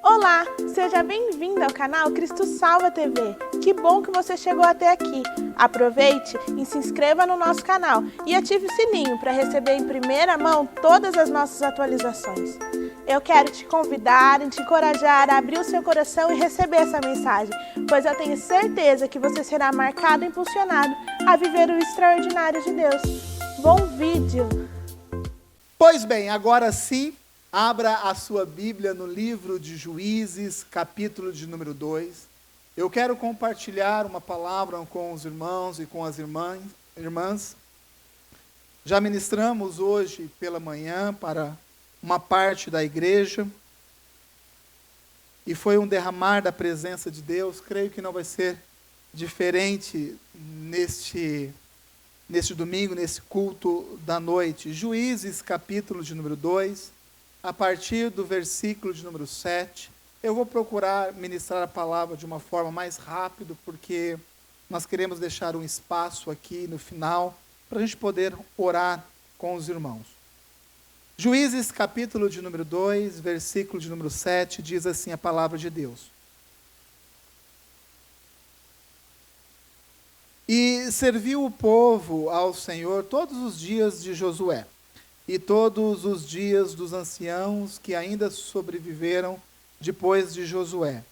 Olá, seja bem-vindo ao canal Cristo Salva TV. Que bom que você chegou até aqui. Aproveite e se inscreva no nosso canal e ative o sininho para receber em primeira mão todas as nossas atualizações. Eu quero te convidar e te encorajar a abrir o seu coração e receber essa mensagem, pois eu tenho certeza que você será marcado e impulsionado a viver o extraordinário de Deus. Bom vídeo! Pois bem, agora sim, abra a sua Bíblia no livro de Juízes, capítulo de número 2. Eu quero compartilhar uma palavra com os irmãos e com as irmãs. Já ministramos hoje pela manhã para uma parte da igreja. E foi um derramar da presença de Deus. Creio que não vai ser diferente neste domingo, nesse culto da noite. Juízes, capítulo de número 2, a partir do versículo de número 7. Eu vou procurar ministrar a palavra de uma forma mais rápida, porque nós queremos deixar um espaço aqui no final, para a gente poder orar com os irmãos. Juízes, capítulo de número 2, versículo de número 7, diz assim a palavra de Deus. E serviu o povo ao Senhor todos os dias de Josué, e todos os dias dos anciãos que ainda sobreviveram depois de Josué.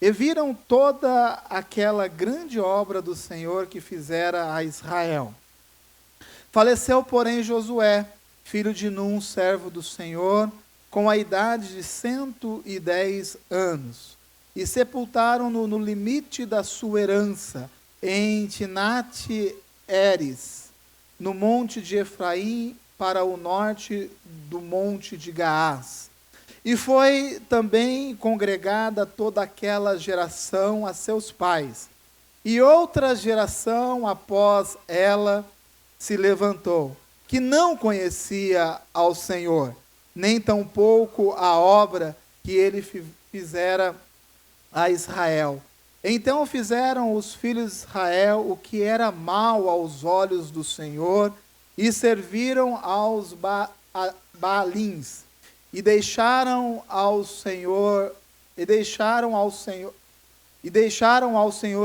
E viram toda aquela grande obra do Senhor que fizera a Israel. Faleceu, porém, Josué, filho de Num, servo do Senhor, com a idade de 110 anos. E sepultaram-no no limite da sua herança, em Timnat-Heres, no monte de Efraim, para o norte do monte de Gaás. E foi também congregada toda aquela geração a seus pais. E outra geração após ela se levantou, que não conhecia ao Senhor, nem tampouco a obra que ele fizera a Israel. Então fizeram os filhos de Israel o que era mal aos olhos do Senhor, e serviram aos Baalins, e deixaram ao Senhor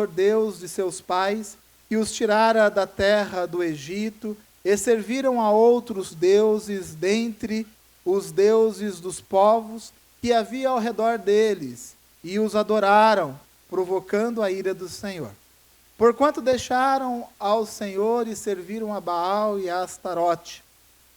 Deus de seus pais, que os tirara da terra do Egito, e serviram a outros deuses dentre os deuses dos povos que havia ao redor deles, e os adoraram, provocando a ira do Senhor. Porquanto deixaram ao Senhor e serviram a Baal e a Astarote.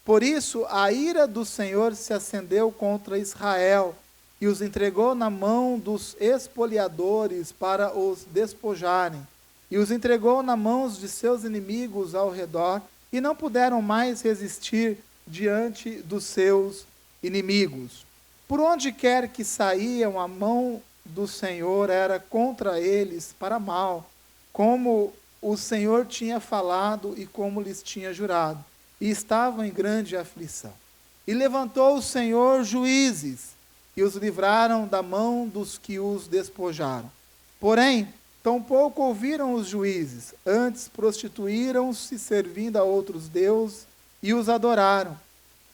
Por isso a ira do Senhor se acendeu contra Israel, e os entregou na mão dos espoliadores para os despojarem, e os entregou na mãos de seus inimigos ao redor, e não puderam mais resistir diante dos seus inimigos. Por onde quer que saíam, a mão do Senhor era contra eles para mal, como o Senhor tinha falado e como lhes tinha jurado, e estavam em grande aflição. E levantou o Senhor juízes, e os livraram da mão dos que os despojaram. Porém, tampouco ouviram os juízes, antes prostituíram-se servindo a outros deuses, e os adoraram.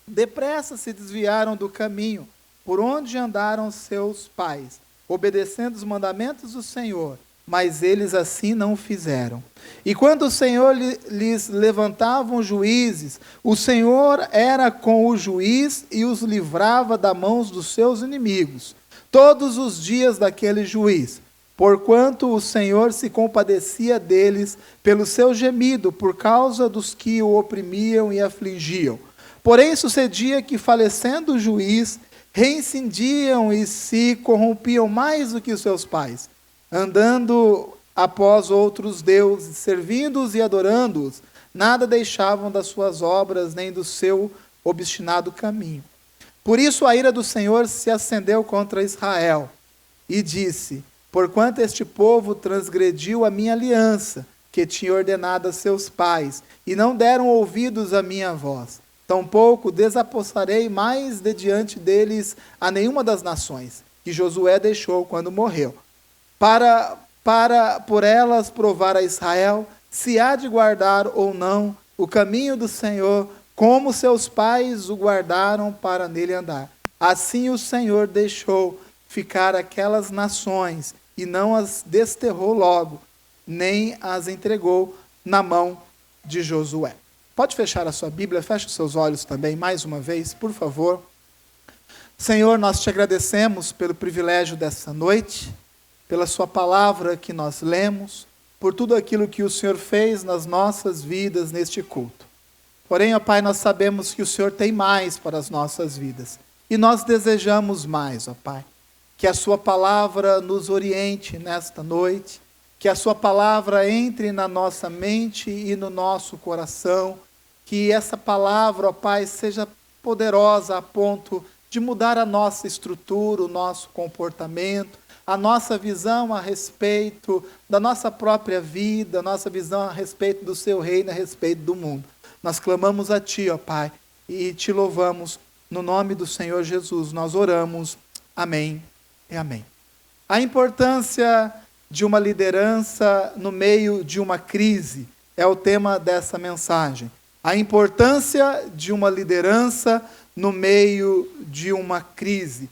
Depressa se desviaram do caminho, por onde andaram seus pais, obedecendo os mandamentos do Senhor, mas eles assim não fizeram. E quando o Senhor lhes levantavam juízes, o Senhor era com o juiz e os livrava da mãos dos seus inimigos, todos os dias daquele juiz, porquanto o Senhor se compadecia deles pelo seu gemido, por causa dos que o oprimiam e afligiam. Porém sucedia que, falecendo o juiz, reincindiam e se corrompiam mais do que os seus pais, andando após outros deuses, servindo-os e adorando-os, nada deixavam das suas obras, nem do seu obstinado caminho. Por isso a ira do Senhor se acendeu contra Israel, e disse: porquanto este povo transgrediu a minha aliança, que tinha ordenado a seus pais, e não deram ouvidos à minha voz, tampouco desapossarei mais de diante deles a nenhuma das nações, que Josué deixou quando morreu, para por elas provar a Israel se há de guardar ou não o caminho do Senhor, como seus pais o guardaram para nele andar. Assim o Senhor deixou ficar aquelas nações e não as desterrou logo, nem as entregou na mão de Josué. Pode fechar a sua Bíblia, feche os seus olhos também, mais uma vez, por favor. Senhor, nós te agradecemos pelo privilégio dessa noite, pela sua palavra que nós lemos, por tudo aquilo que o Senhor fez nas nossas vidas neste culto. Porém, ó Pai, nós sabemos que o Senhor tem mais para as nossas vidas. E nós desejamos mais, ó Pai. Que a sua palavra nos oriente nesta noite, que a sua palavra entre na nossa mente e no nosso coração, que essa palavra, ó Pai, seja poderosa a ponto de mudar a nossa estrutura, o nosso comportamento, a nossa visão a respeito da nossa própria vida, a nossa visão a respeito do seu reino, a respeito do mundo. Nós clamamos a Ti, ó Pai, e Te louvamos no nome do Senhor Jesus. Nós oramos. Amém e amém. A importância de uma liderança no meio de uma crise é o tema dessa mensagem. A importância de uma liderança no meio de uma crise.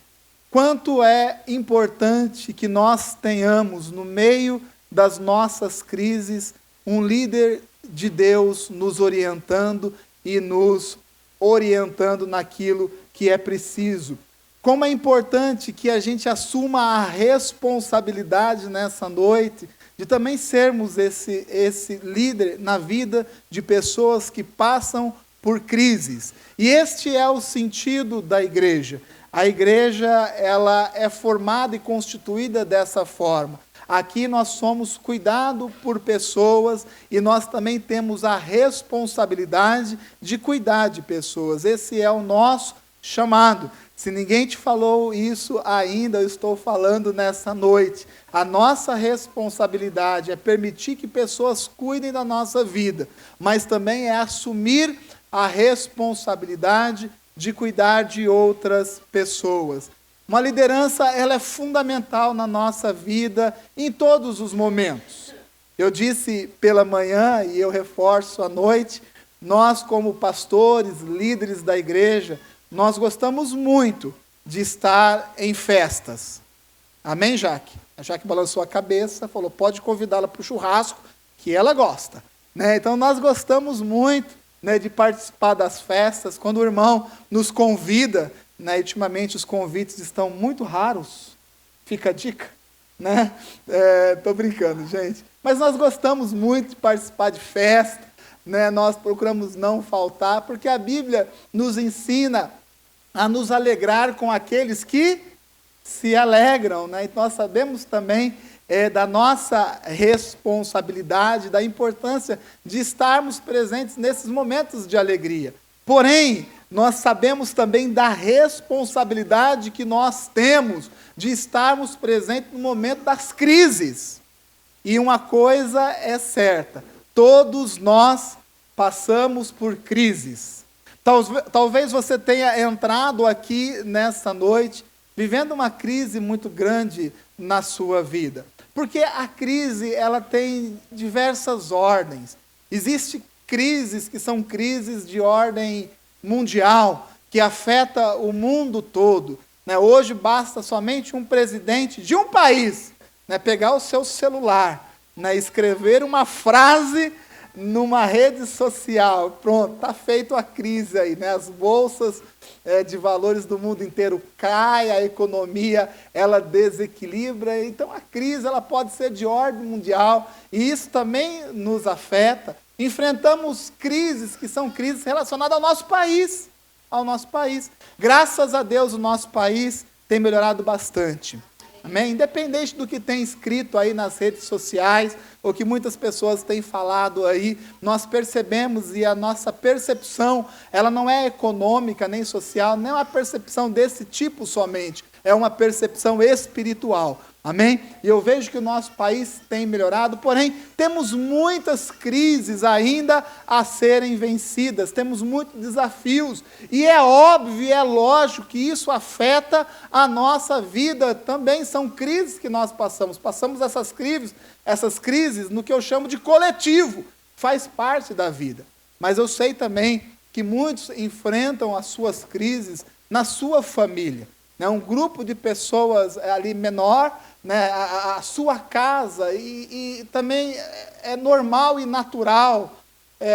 Quanto é importante que nós tenhamos, no meio das nossas crises, um líder de Deus nos orientando e nos orientando naquilo que é preciso. Como é importante que a gente assuma a responsabilidade nessa noite de também sermos esse líder na vida de pessoas que passam por crises. E este é o sentido da igreja. A igreja, ela é formada e constituída dessa forma. Aqui nós somos cuidados por pessoas e nós também temos a responsabilidade de cuidar de pessoas. Esse é o nosso chamado. Se ninguém te falou isso ainda, eu estou falando nessa noite. A nossa responsabilidade é permitir que pessoas cuidem da nossa vida, mas também é assumir a responsabilidade de cuidar de outras pessoas. Uma liderança, ela é fundamental na nossa vida em todos os momentos. Eu disse pela manhã e eu reforço à noite, nós como pastores, líderes da igreja, nós gostamos muito de estar em festas. Amém, Jaque? A Jaque balançou a cabeça, falou, pode convidá-la para o churrasco, que ela gosta. Né? Então, nós gostamos muito, né, de participar das festas. Quando o irmão nos convida, né, ultimamente os convites estão muito raros. Fica a dica. Né? Estou brincando, gente. Mas nós gostamos muito de participar de festa. Né? Nós procuramos não faltar, porque a Bíblia nos ensina a nos alegrar com aqueles que se alegram, né? E nós sabemos também da nossa responsabilidade, da importância de estarmos presentes nesses momentos de alegria. Porém, nós sabemos também da responsabilidade que nós temos de estarmos presentes no momento das crises. E uma coisa é certa, todos nós passamos por crises. Talvez você tenha entrado aqui nessa noite vivendo uma crise muito grande na sua vida. Porque a crise, ela tem diversas ordens. Existem crises que são crises de ordem mundial, que afeta o mundo todo. Né? Hoje basta somente um presidente de um país, né, pegar o seu celular, né, escrever uma frase numa rede social, pronto, está feito a crise aí, né? As bolsas de valores do mundo inteiro caem, a economia ela desequilibra, então a crise ela pode ser de ordem mundial e isso também nos afeta. Enfrentamos crises que são crises relacionadas ao nosso país, Graças a Deus o nosso país tem melhorado bastante. Amém? Independente do que tem escrito aí nas redes sociais, ou que muitas pessoas têm falado aí, nós percebemos, e a nossa percepção, ela não é econômica nem social, não é uma percepção desse tipo somente, é uma percepção espiritual. Amém? E eu vejo que o nosso país tem melhorado, porém, temos muitas crises ainda a serem vencidas, temos muitos desafios, e é óbvio e é lógico que isso afeta a nossa vida, também são crises que nós passamos essas crises no que eu chamo de coletivo, faz parte da vida. Mas eu sei também que muitos enfrentam as suas crises na sua família. né, um grupo de pessoas ali menor, né, a sua casa, e também é normal e natural.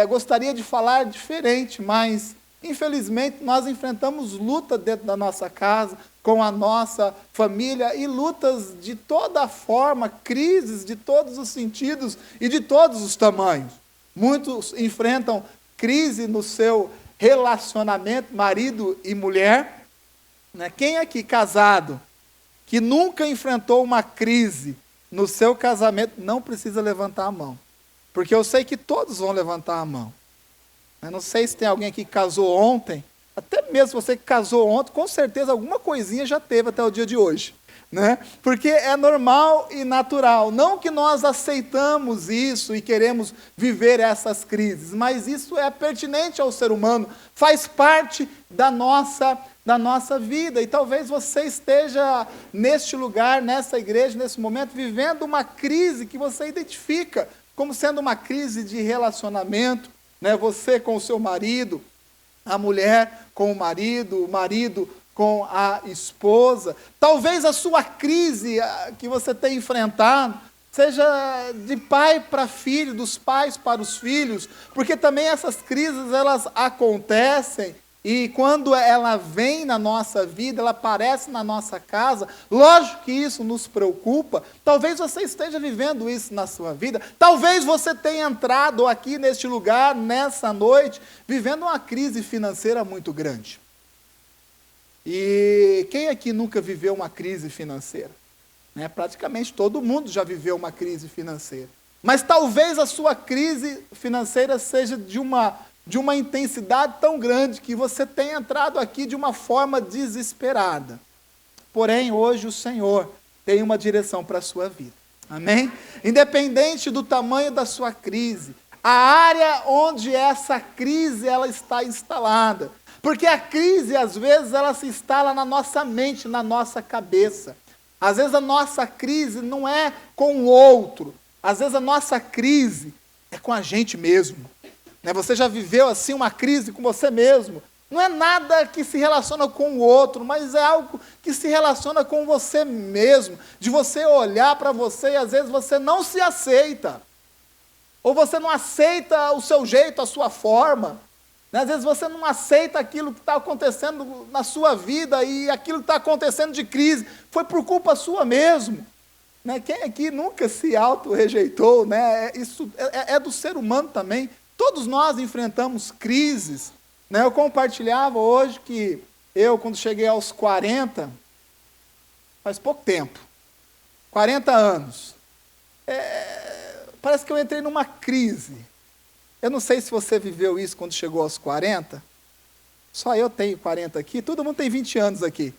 Gostaria de falar diferente, mas infelizmente nós enfrentamos luta dentro da nossa casa, com a nossa família, e lutas de toda forma, crises de todos os sentidos e de todos os tamanhos. Muitos enfrentam crise no seu relacionamento, marido e mulher. Né? Quem aqui casado, que nunca enfrentou uma crise no seu casamento, não precisa levantar a mão. Porque eu sei que todos vão levantar a mão. Eu não sei se tem alguém aqui que casou ontem, até mesmo você que casou ontem, com certeza alguma coisinha já teve até o dia de hoje. Né? Porque é normal e natural. Não que nós aceitamos isso e queremos viver essas crises, mas isso é pertinente ao ser humano, faz parte da nossa vida. E talvez você esteja neste lugar, nessa igreja, nesse momento, vivendo uma crise que você identifica como sendo uma crise de relacionamento, né? Você com o seu marido, a mulher com o marido com a esposa. Talvez a sua crise que você tem enfrentado seja de pai para filho, dos pais para os filhos, porque também essas crises elas acontecem, e quando ela vem na nossa vida, ela aparece na nossa casa, lógico que isso nos preocupa. Talvez você esteja vivendo isso na sua vida, talvez você tenha entrado aqui neste lugar, nessa noite, vivendo uma crise financeira muito grande. E quem aqui nunca viveu uma crise financeira? Né? Praticamente todo mundo já viveu uma crise financeira. Mas talvez a sua crise financeira seja de uma intensidade tão grande que você tenha entrado aqui de uma forma desesperada. Porém, hoje o Senhor tem uma direção para a sua vida. Amém? Independente do tamanho da sua crise, a área onde essa crise ela está instalada. Porque a crise, às vezes, ela se instala na nossa mente, na nossa cabeça. Às vezes a nossa crise não é com o outro. Às vezes a nossa crise é com a gente mesmo. Você já viveu assim uma crise com você mesmo? Não é nada que se relaciona com o outro, mas é algo que se relaciona com você mesmo. De você olhar para você e às vezes você não se aceita. Ou você não aceita o seu jeito, a sua forma. Às vezes você não aceita aquilo que está acontecendo na sua vida, e aquilo que está acontecendo de crise foi por culpa sua mesmo. Quem aqui nunca se auto-rejeitou? Isso é do ser humano também. Todos nós enfrentamos crises. Eu compartilhava hoje que eu, quando cheguei aos 40, faz pouco tempo, 40 anos, parece que eu entrei numa crise. Eu não sei se você viveu isso quando chegou aos 40. Só eu tenho 40 aqui, todo mundo tem 20 anos aqui.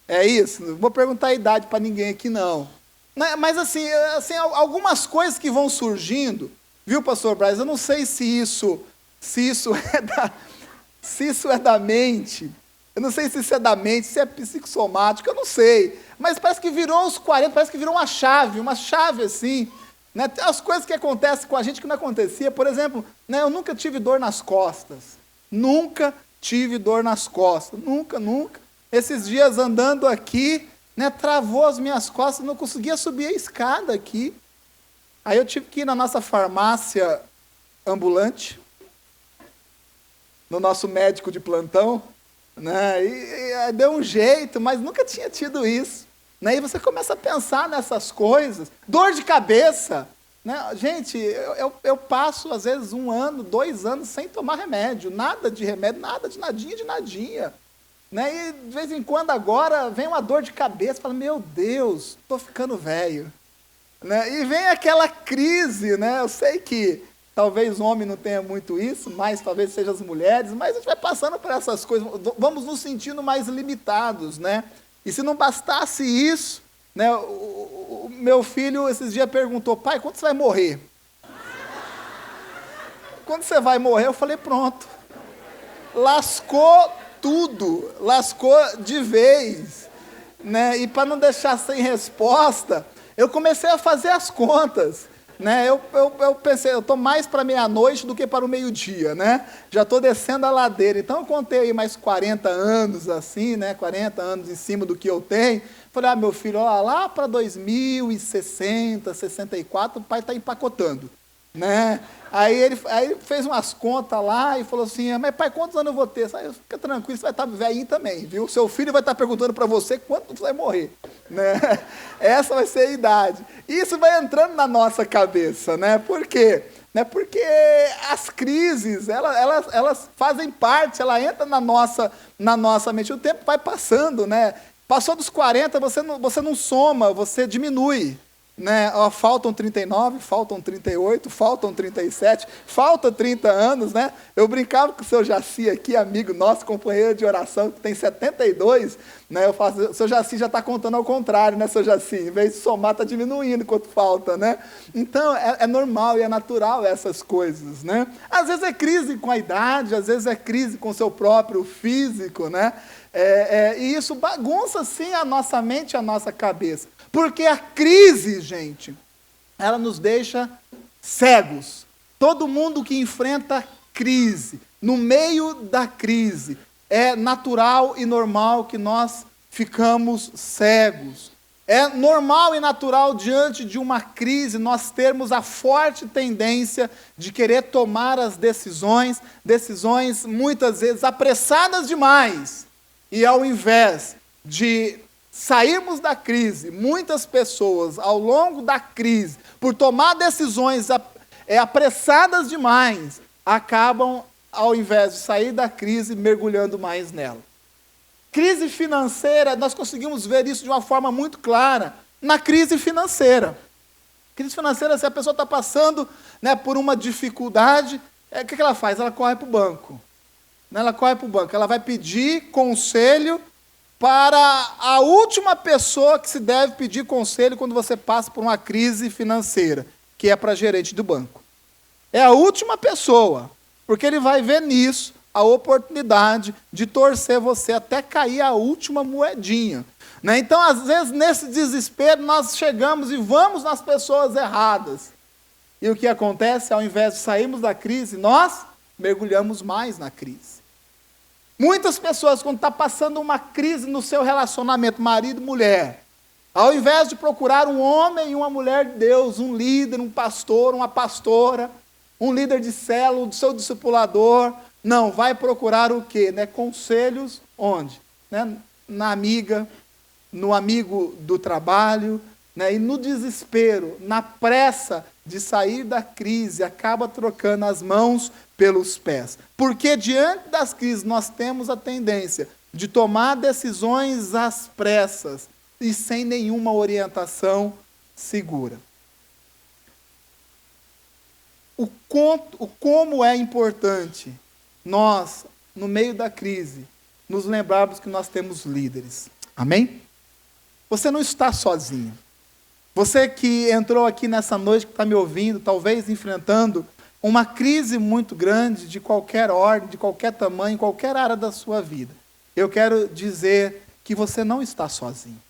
É isso? Não vou perguntar a idade para ninguém aqui, não. Mas assim, algumas coisas que vão surgindo, viu, pastor Braz? Eu não sei se isso é da mente. Eu não sei se isso é da mente, se é psicossomático, eu não sei. Mas parece que virou aos 40, parece que virou uma chave assim. As coisas que acontecem com a gente que não acontecia. Por exemplo, eu nunca tive dor nas costas. Nunca tive dor nas costas. Nunca. Esses dias andando aqui, travou as minhas costas, não conseguia subir a escada aqui. Aí eu tive que ir na nossa farmácia ambulante, no nosso médico de plantão, e deu um jeito, mas nunca tinha tido isso. E você começa a pensar nessas coisas. Dor de cabeça. Gente, eu passo, às vezes, 1 ano, 2 anos sem tomar remédio. Nada de remédio, nada de nadinha. E de vez em quando agora vem uma dor de cabeça. Fala, meu Deus, estou ficando velho. E vem aquela crise. Eu sei que talvez o homem não tenha muito isso, mas talvez seja as mulheres. Mas a gente vai passando por essas coisas. Vamos nos sentindo mais limitados, E se não bastasse isso, o meu filho esses dias perguntou, pai, quando você vai morrer? Quando você vai morrer? Eu falei, pronto. Lascou tudo, lascou de vez. E para não deixar sem resposta, eu comecei a fazer as contas. né? Eu pensei, eu estou mais para meia-noite do que para o meio-dia, né? Já estou descendo a ladeira. Então eu contei aí mais 40 anos assim, né? 40 anos em cima do que eu tenho. Falei, meu filho, ó, lá para 2060, 64, o pai está empacotando, né? Aí ele fez umas contas lá e falou assim, mas pai, quantos anos eu vou ter? Aí, fica tranquilo, você vai estar velhinho também, viu? Seu filho vai estar perguntando para você quanto você vai morrer, né? Essa vai ser a idade. E isso vai entrando na nossa cabeça, né? Por quê? Porque as crises, elas fazem parte, ela entra na nossa mente. O tempo vai passando, né? Passou dos 40, você não soma, você diminui. Né? Faltam 39, faltam 38, faltam 37, falta 30 anos, né? Eu brincava com o seu Jaci aqui, amigo nosso, companheiro de oração, que tem 72, né? Eu faço, o seu Jaci já está contando ao contrário, né, seu Jaci? Em vez de somar, está diminuindo quanto falta, né? Então, é normal e é natural essas coisas, né? Às vezes é crise com a idade, às vezes é crise com o seu próprio físico, né? E isso bagunça, sim, a nossa mente e a nossa cabeça. Porque a crise, gente, ela nos deixa cegos. Todo mundo que enfrenta crise, no meio da crise, é natural e normal que nós ficamos cegos. É normal e natural, diante de uma crise, nós termos a forte tendência de querer tomar as decisões muitas vezes apressadas demais. E ao invés de sairmos da crise, muitas pessoas, ao longo da crise, por tomar decisões apressadas demais, acabam, ao invés de sair da crise, mergulhando mais nela. Crise financeira, nós conseguimos ver isso de uma forma muito clara na crise financeira. Crise financeira, se a pessoa está passando, né, por uma dificuldade, o que ela faz? Ela corre para o banco. Ela corre para o banco, ela vai pedir conselho para a última pessoa que se deve pedir conselho quando você passa por uma crise financeira, que é para gerente do banco. É a última pessoa, porque ele vai ver nisso a oportunidade de torcer você até cair a última moedinha. Né? Então, às vezes, nesse desespero, nós chegamos e vamos nas pessoas erradas. E o que acontece? Ao invés de sairmos da crise, nós mergulhamos mais na crise. Muitas pessoas, quando está passando uma crise no seu relacionamento, marido e mulher, ao invés de procurar um homem e uma mulher de Deus, um líder, um pastor, uma pastora, um líder de célula, do seu discipulador, não, vai procurar o quê? Né? Conselhos onde? Né? Na amiga, no amigo do trabalho, né? E no desespero, na pressa de sair da crise, acaba trocando as mãos pelos pés. Porque diante das crises nós temos a tendência de tomar decisões às pressas e sem nenhuma orientação segura. Como é importante nós, no meio da crise, nos lembrarmos que nós temos líderes. Amém? Você não está sozinho. Você que entrou aqui nessa noite, que está me ouvindo, talvez enfrentando uma crise muito grande, de qualquer ordem, de qualquer tamanho, em qualquer área da sua vida. Eu quero dizer que você não está sozinho.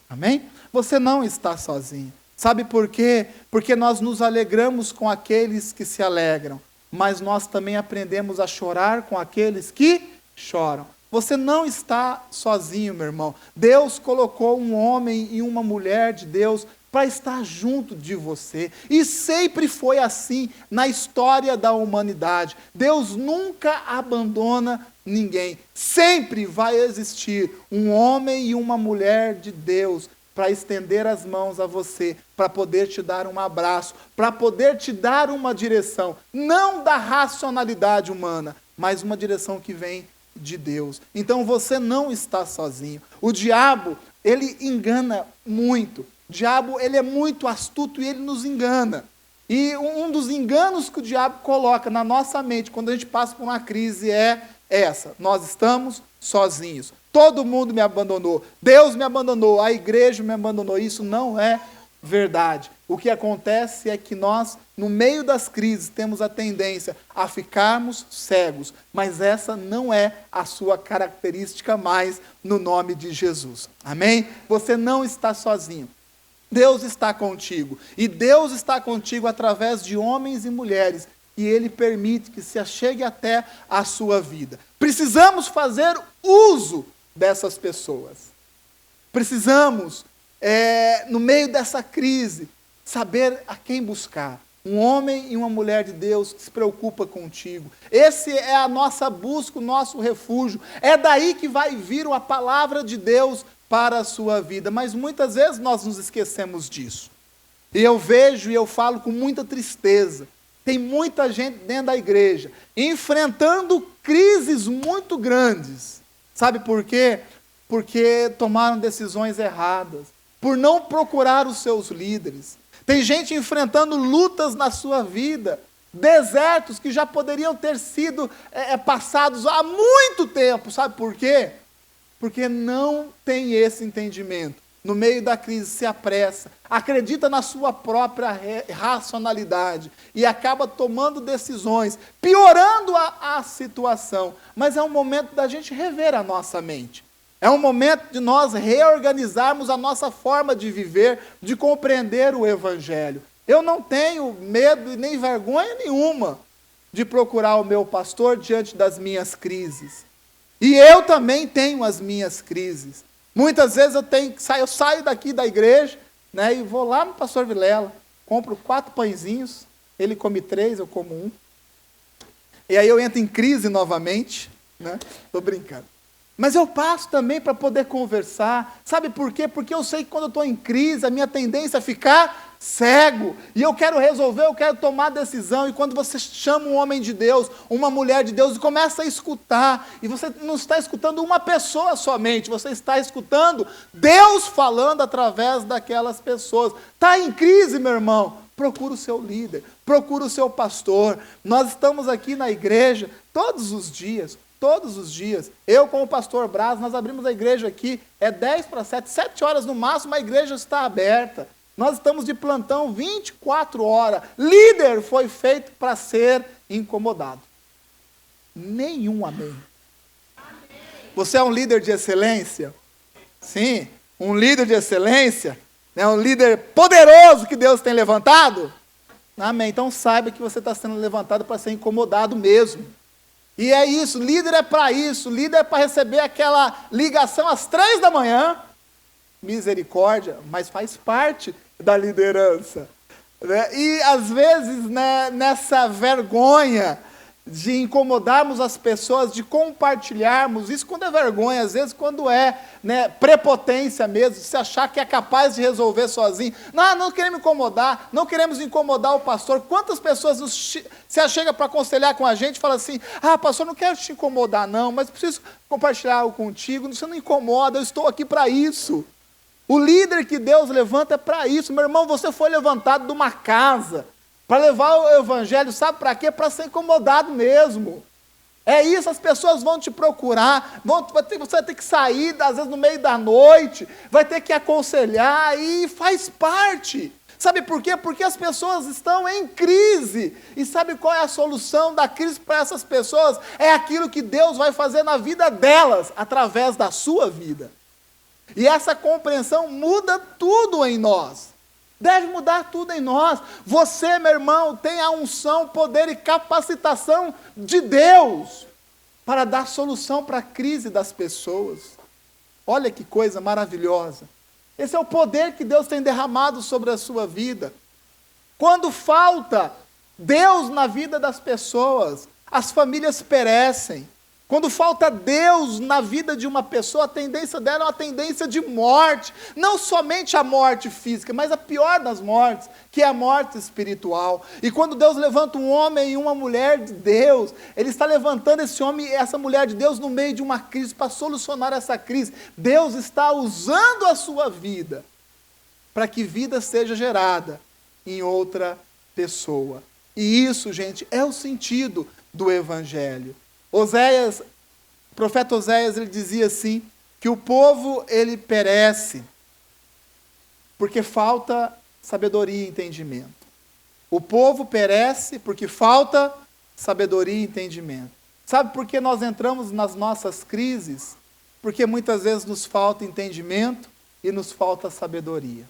Amém? Você não está sozinho. Sabe por quê? Porque nós nos alegramos com aqueles que se alegram, mas nós também aprendemos a chorar com aqueles que choram. Você não está sozinho, meu irmão. Deus colocou um homem e uma mulher de Deus para estar junto de você. E sempre foi assim na história da humanidade. Deus nunca abandona ninguém. Sempre vai existir um homem e uma mulher de Deus para estender as mãos a você, para poder te dar um abraço, para poder te dar uma direção, não da racionalidade humana, mas uma direção que vem de Deus. Então você não está sozinho. O diabo, ele engana muito. O diabo, ele é muito astuto e ele nos engana. E um dos enganos que o diabo coloca na nossa mente quando a gente passa por uma crise é essa: nós estamos sozinhos. Todo mundo me abandonou. Deus me abandonou. A igreja me abandonou. Isso não é verdade. O que acontece é que nós, no meio das crises, temos a tendência a ficarmos cegos. Mas essa não é a sua característica mais no nome de Jesus. Amém? Você não está sozinho. Deus está contigo. E Deus está contigo através de homens e mulheres. E Ele permite que se achegue até a sua vida. Precisamos fazer uso dessas pessoas. Precisamos, no meio dessa crise, saber a quem buscar. Um homem e uma mulher de Deus que se preocupa contigo. Esse é a nossa busca, o nosso refúgio. É daí que vai vir a palavra de Deus para a sua vida. Mas muitas vezes nós nos esquecemos disso. E eu vejo e eu falo com muita tristeza. Tem muita gente dentro da igreja enfrentando crises muito grandes. Sabe por quê? Porque tomaram decisões erradas. Por não procurar os seus líderes. Tem gente enfrentando lutas na sua vida, desertos que já poderiam ter sido passados há muito tempo. Sabe por quê? Porque não tem esse entendimento. No meio da crise se apressa, acredita na sua própria racionalidade e acaba tomando decisões, piorando a situação. Mas é um momento da gente rever a nossa mente. É um momento de nós reorganizarmos a nossa forma de viver, de compreender o Evangelho. Eu não tenho medo e nem vergonha nenhuma de procurar o meu pastor diante das minhas crises. E eu também tenho as minhas crises. Muitas vezes eu saio daqui da igreja, né, e vou lá no pastor Vilela, compro 4 pãezinhos, ele come 3, eu como 1. E aí eu entro em crise novamente, né? Estou brincando. Mas eu passo também para poder conversar. Sabe por quê? Porque eu sei que quando eu estou em crise, a minha tendência é ficar cego. E eu quero resolver, eu quero tomar decisão. E quando você chama um homem de Deus, uma mulher de Deus, e começa a escutar, e você não está escutando uma pessoa somente, você está escutando Deus falando através daquelas pessoas. Está em crise, meu irmão? Procura o seu líder, procura o seu pastor. Nós estamos aqui na igreja todos os dias. Todos os dias. Eu, como pastor Braz, nós abrimos a igreja aqui, 10 para 7, 7 horas no máximo, a igreja está aberta. Nós estamos de plantão 24 horas. Líder foi feito para ser incomodado. Nenhum amém. Você é um líder de excelência? Sim, um líder de excelência, né? Um líder poderoso que Deus tem levantado? Amém. Então saiba que você está sendo levantado para ser incomodado mesmo. E é isso, líder é para isso, líder é para receber aquela ligação às 3 da manhã, misericórdia, mas faz parte da liderança. Né? E às vezes, né, nessa vergonha de incomodarmos as pessoas, de compartilharmos, isso quando é vergonha, às vezes quando é, né, prepotência mesmo, de se achar que é capaz de resolver sozinho. Não queremos incomodar, não queremos incomodar o pastor. Quantas pessoas se achegam para aconselhar com a gente e falam assim, pastor, não quero te incomodar não, mas preciso compartilhar algo contigo, você não incomoda, eu estou aqui para isso. O líder que Deus levanta é para isso. Meu irmão, você foi levantado de uma casa, para levar o evangelho, sabe para quê? Para ser incomodado mesmo. É isso, as pessoas vão te procurar, você vai ter que sair, às vezes no meio da noite, vai ter que aconselhar, e faz parte. Sabe por quê? Porque as pessoas estão em crise. E sabe qual é a solução da crise para essas pessoas? É aquilo que Deus vai fazer na vida delas, através da sua vida. E essa compreensão muda tudo em nós. Deve mudar tudo em nós. Você, meu irmão, tem a unção, poder e capacitação de Deus para dar solução para a crise das pessoas. Olha que coisa maravilhosa. Esse é o poder que Deus tem derramado sobre a sua vida. Quando falta Deus na vida das pessoas, as famílias perecem. Quando falta Deus na vida de uma pessoa, a tendência dela é uma tendência de morte. Não somente a morte física, mas a pior das mortes, que é a morte espiritual. E quando Deus levanta um homem e uma mulher de Deus, Ele está levantando esse homem e essa mulher de Deus no meio de uma crise, para solucionar essa crise. Deus está usando a sua vida, para que vida seja gerada em outra pessoa. E isso, gente, é o sentido do Evangelho. O profeta Oséias, ele dizia assim, que o povo, ele perece, porque falta sabedoria e entendimento. O povo perece porque falta sabedoria e entendimento. Sabe por que nós entramos nas nossas crises? Porque muitas vezes nos falta entendimento e nos falta sabedoria.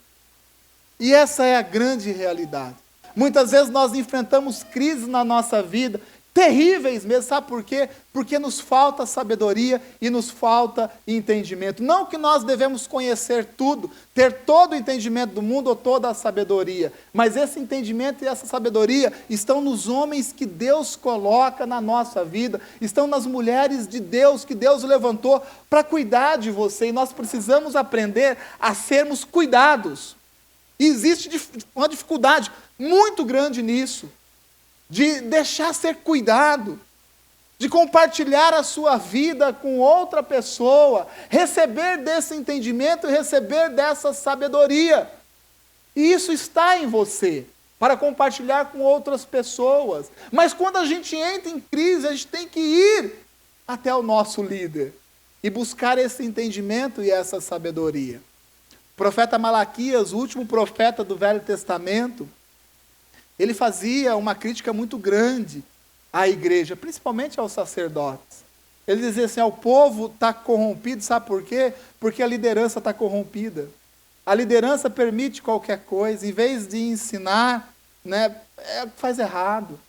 E essa é a grande realidade. Muitas vezes nós enfrentamos crises na nossa vida, terríveis mesmo, sabe por quê? Porque nos falta sabedoria e nos falta entendimento. Não que nós devemos conhecer tudo, ter todo o entendimento do mundo ou toda a sabedoria, mas esse entendimento e essa sabedoria estão nos homens que Deus coloca na nossa vida, estão nas mulheres de Deus que Deus levantou para cuidar de você, e nós precisamos aprender a sermos cuidados. E existe uma dificuldade muito grande nisso, de deixar ser cuidado, de compartilhar a sua vida com outra pessoa, receber desse entendimento e receber dessa sabedoria. E isso está em você, para compartilhar com outras pessoas. Mas quando a gente entra em crise, a gente tem que ir até o nosso líder e buscar esse entendimento e essa sabedoria. O profeta Malaquias, o último profeta do Velho Testamento, ele fazia uma crítica muito grande à igreja, principalmente aos sacerdotes. Ele dizia assim, o povo está corrompido, sabe por quê? Porque a liderança está corrompida. A liderança permite qualquer coisa, em vez de ensinar, faz errado.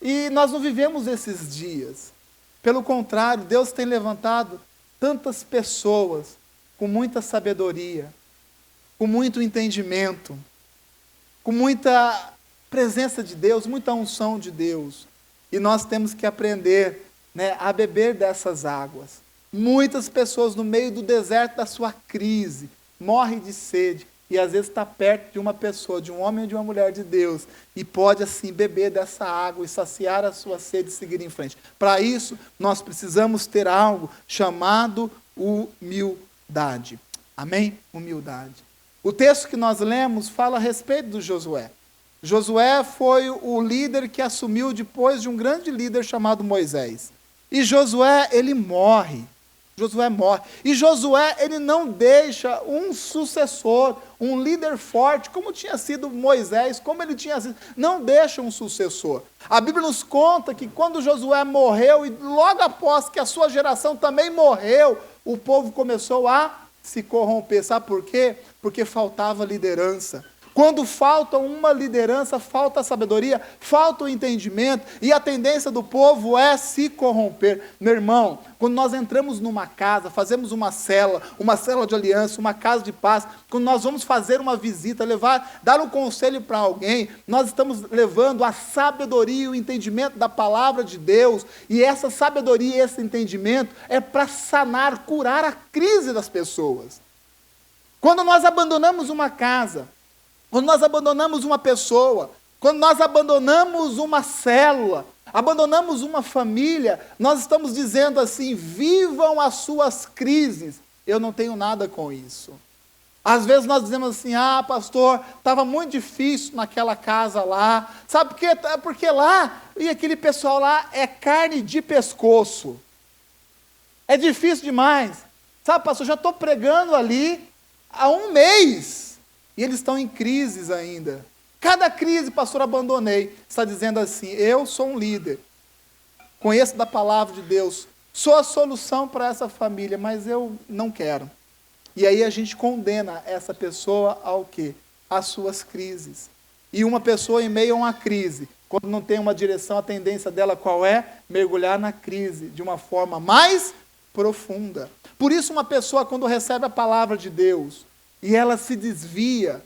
E nós não vivemos esses dias. Pelo contrário, Deus tem levantado tantas pessoas com muita sabedoria, com muito entendimento, com muita presença de Deus, muita unção de Deus. E nós temos que aprender a beber dessas águas. Muitas pessoas no meio do deserto da sua crise, morrem de sede, e às vezes está perto de uma pessoa, de um homem ou de uma mulher de Deus, e pode assim beber dessa água e saciar a sua sede e seguir em frente. Para isso, nós precisamos ter algo chamado humildade. Amém? Humildade. O texto que nós lemos fala a respeito do Josué. Josué foi o líder que assumiu depois de um grande líder chamado Moisés. E Josué, ele morre. Josué morre. E Josué, ele não deixa um sucessor, um líder forte, como tinha sido Moisés, como ele tinha sido. Não deixa um sucessor. A Bíblia nos conta que quando Josué morreu, e logo após que a sua geração também morreu, o povo começou a se corromper. Sabe por quê? Porque faltava liderança. Quando falta uma liderança, falta a sabedoria, falta o entendimento, e a tendência do povo é se corromper. Meu irmão, quando nós entramos numa casa, fazemos uma célula de aliança, uma casa de paz, quando nós vamos fazer uma visita, dar um conselho para alguém, nós estamos levando a sabedoria e o entendimento da palavra de Deus, e essa sabedoria e esse entendimento é para sanar, curar a crise das pessoas. Quando nós abandonamos uma casa, quando nós abandonamos uma pessoa, quando nós abandonamos uma célula, abandonamos uma família, nós estamos dizendo assim, vivam as suas crises. Eu não tenho nada com isso. Às vezes nós dizemos assim, pastor, estava muito difícil naquela casa lá. Sabe por quê? Porque lá, e aquele pessoal lá é carne de pescoço. É difícil demais. Sabe, pastor, já estou pregando ali há 1 mês. E eles estão em crises ainda. Cada crise, pastor, abandonei. Está dizendo assim, eu sou um líder. Conheço da palavra de Deus. Sou a solução para essa família, mas eu não quero. E aí a gente condena essa pessoa ao quê? Às suas crises. E uma pessoa em meio a uma crise, quando não tem uma direção, a tendência dela qual é? Mergulhar na crise de uma forma mais profunda. Por isso uma pessoa, quando recebe a palavra de Deus, e ela se desvia,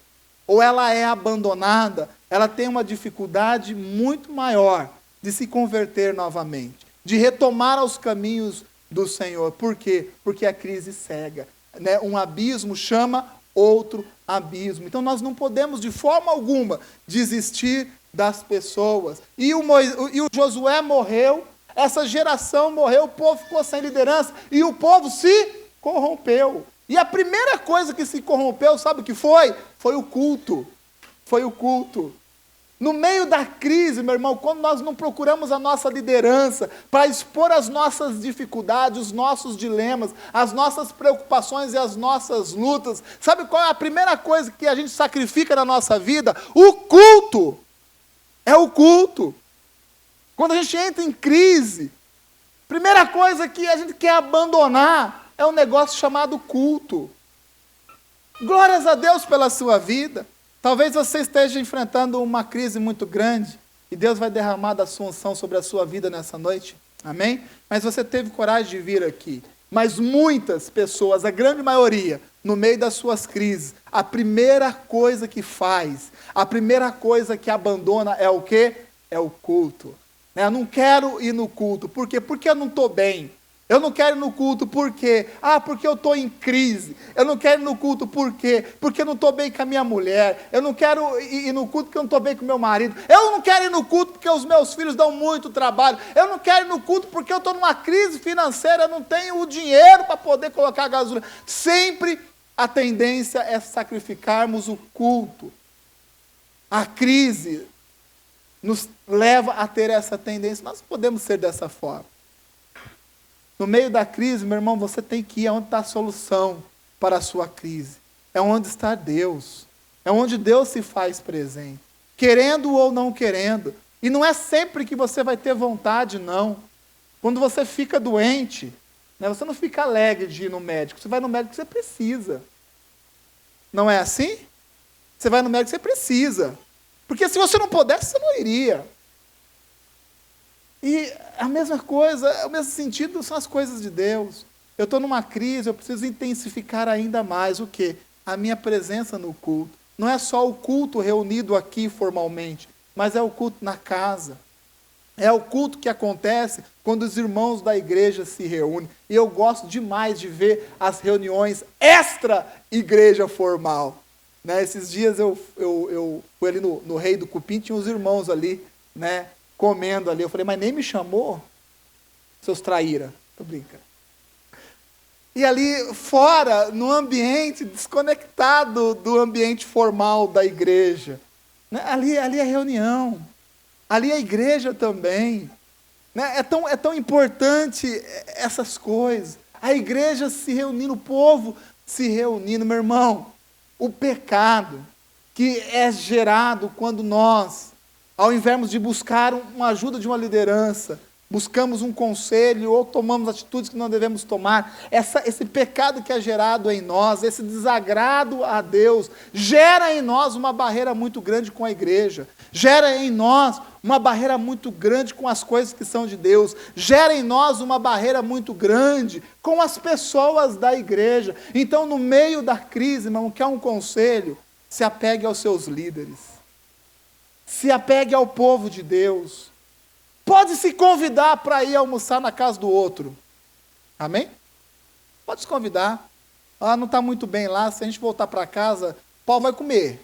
ou ela é abandonada, ela tem uma dificuldade muito maior de se converter novamente, de retomar aos caminhos do Senhor. Por quê? Porque a crise cega. Um abismo chama outro abismo. Então nós não podemos de forma alguma desistir das pessoas. E o Josué morreu, essa geração morreu, o povo ficou sem liderança, e o povo se corrompeu. E a primeira coisa que se corrompeu, sabe o que foi? Foi o culto. Foi o culto. No meio da crise, meu irmão, quando nós não procuramos a nossa liderança para expor as nossas dificuldades, os nossos dilemas, as nossas preocupações e as nossas lutas, sabe qual é a primeira coisa que a gente sacrifica na nossa vida? O culto. É o culto. Quando a gente entra em crise, primeira coisa que a gente quer abandonar é um negócio chamado culto. Glórias a Deus pela sua vida. Talvez você esteja enfrentando uma crise muito grande e Deus vai derramar da sua unção sobre a sua vida nessa noite. Amém? Mas você teve coragem de vir aqui. Mas muitas pessoas, a grande maioria, no meio das suas crises, a primeira coisa que faz, a primeira coisa que abandona é o quê? É o culto. Eu não quero ir no culto. Por quê? Porque eu não estou bem. Eu não quero ir no culto por quê? Porque eu estou em crise. Eu não quero ir no culto por quê? Porque eu não estou bem com a minha mulher. Eu não quero ir no culto porque eu não estou bem com o meu marido. Eu não quero ir no culto porque os meus filhos dão muito trabalho. Eu não quero ir no culto porque eu estou numa crise financeira. Eu não tenho o dinheiro para poder colocar gasolina. Sempre a tendência é sacrificarmos o culto. A crise nos leva a ter essa tendência. Nós podemos ser dessa forma. No meio da crise, meu irmão, você tem que ir aonde está a solução para a sua crise. É onde está Deus. É onde Deus se faz presente. Querendo ou não querendo. E não é sempre que você vai ter vontade, não. Quando você fica doente, você não fica alegre de ir no médico. Você vai no médico porque você precisa. Não é assim? Você vai no médico porque você precisa. Porque se você não pudesse, você não iria. E a mesma coisa, o mesmo sentido são as coisas de Deus. Eu estou numa crise, eu preciso intensificar ainda mais o quê? A minha presença no culto. Não é só o culto reunido aqui formalmente, mas é o culto na casa. É o culto que acontece quando os irmãos da igreja se reúnem. E eu gosto demais de ver as reuniões extra-igreja formal. Esses dias eu fui ali no Rei do Cupim, tinha os irmãos ali, comendo ali. Eu falei, mas nem me chamou? Seus traíra. Tô brincando. E ali fora, no ambiente desconectado do ambiente formal da igreja. Ali é reunião. Ali é a igreja também. É tão importante essas coisas. A igreja se reunindo, o povo se reunindo. Meu irmão, o pecado que é gerado quando nós, ao invés de buscar uma ajuda de uma liderança, buscamos um conselho ou tomamos atitudes que não devemos tomar, esse pecado que é gerado em nós, esse desagrado a Deus, gera em nós uma barreira muito grande com a igreja, gera em nós uma barreira muito grande com as coisas que são de Deus, gera em nós uma barreira muito grande com as pessoas da igreja. Então, no meio da crise, irmão, quer um conselho? Se apegue aos seus líderes. Se apegue ao povo de Deus. Pode se convidar para ir almoçar na casa do outro. Amém? Pode se convidar. Não está muito bem lá, se a gente voltar para casa, Paulo vai comer.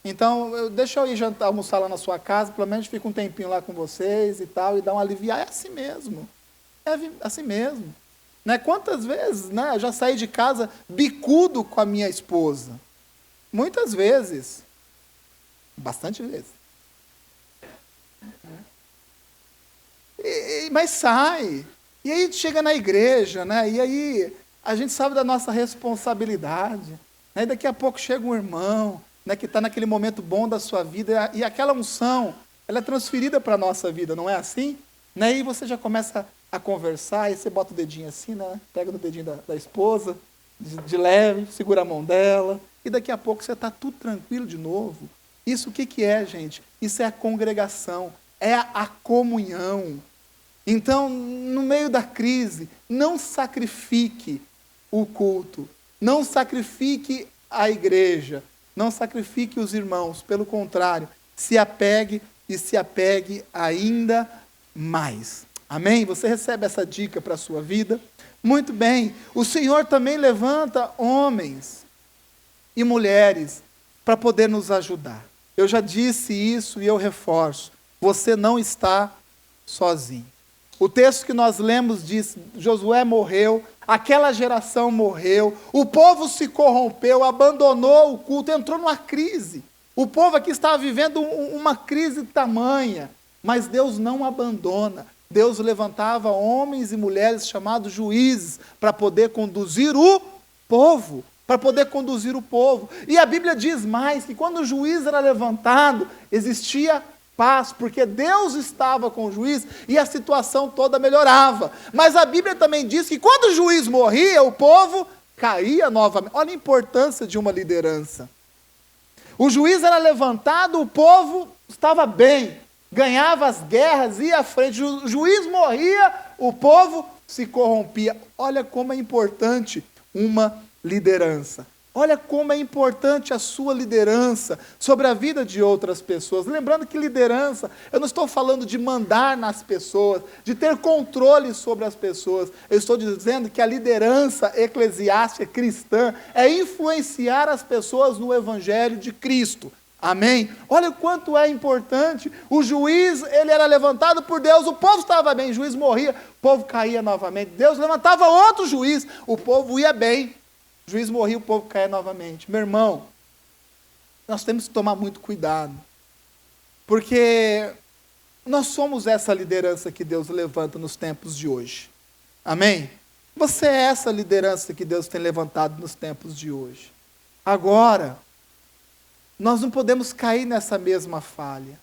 Então, deixa eu ir almoçar lá na sua casa, pelo menos fica um tempinho lá com vocês e tal, e dá um aliviar. É assim mesmo. É assim mesmo. Quantas vezes eu já saí de casa bicudo com a minha esposa? Muitas vezes. Bastante vezes. Mas sai. E aí chega na igreja, e aí a gente sabe da nossa responsabilidade. E daqui a pouco chega um irmão, que está naquele momento bom da sua vida, e aquela unção, ela é transferida para a nossa vida, não é assim? E aí você já começa a conversar, e você bota o dedinho assim, pega no dedinho da esposa, de leve, segura a mão dela, e daqui a pouco você está tudo tranquilo de novo. Isso o que é, gente? Isso é a congregação, é a comunhão. Então, no meio da crise, não sacrifique o culto, não sacrifique a igreja, não sacrifique os irmãos, pelo contrário, se apegue e se apegue ainda mais. Amém? Você recebe essa dica para a sua vida? Muito bem. O Senhor também levanta homens e mulheres para poder nos ajudar. Eu já disse isso e eu reforço. Você não está sozinho. O texto que nós lemos diz, Josué morreu, aquela geração morreu, o povo se corrompeu, abandonou o culto, entrou numa crise. O povo aqui estava vivendo uma crise tamanha, mas Deus não abandona. Deus levantava homens e mulheres chamados juízes para poder conduzir o povo. Para poder conduzir o povo. E a Bíblia diz mais, que quando o juiz era levantado, existia paz, porque Deus estava com o juiz e a situação toda melhorava. Mas a Bíblia também diz que quando o juiz morria, o povo caía novamente. Olha a importância de uma liderança. O juiz era levantado, o povo estava bem, ganhava as guerras, ia à frente. O juiz morria, o povo se corrompia. Olha como é importante uma liderança. Olha como é importante a sua liderança sobre a vida de outras pessoas. Lembrando que liderança, eu não estou falando de mandar nas pessoas, de ter controle sobre as pessoas. Eu estou dizendo que a liderança eclesiástica cristã é influenciar as pessoas no Evangelho de Cristo. Amém? Olha o quanto é importante. O juiz, ele era levantado por Deus, o povo estava bem, o juiz morria, o povo caía novamente. Deus levantava outro juiz, o povo ia bem. O juiz morria, o povo caía novamente. Meu irmão, nós temos que tomar muito cuidado, porque nós somos essa liderança que Deus levanta nos tempos de hoje. Amém? Você é essa liderança que Deus tem levantado nos tempos de hoje. Agora, nós não podemos cair nessa mesma falha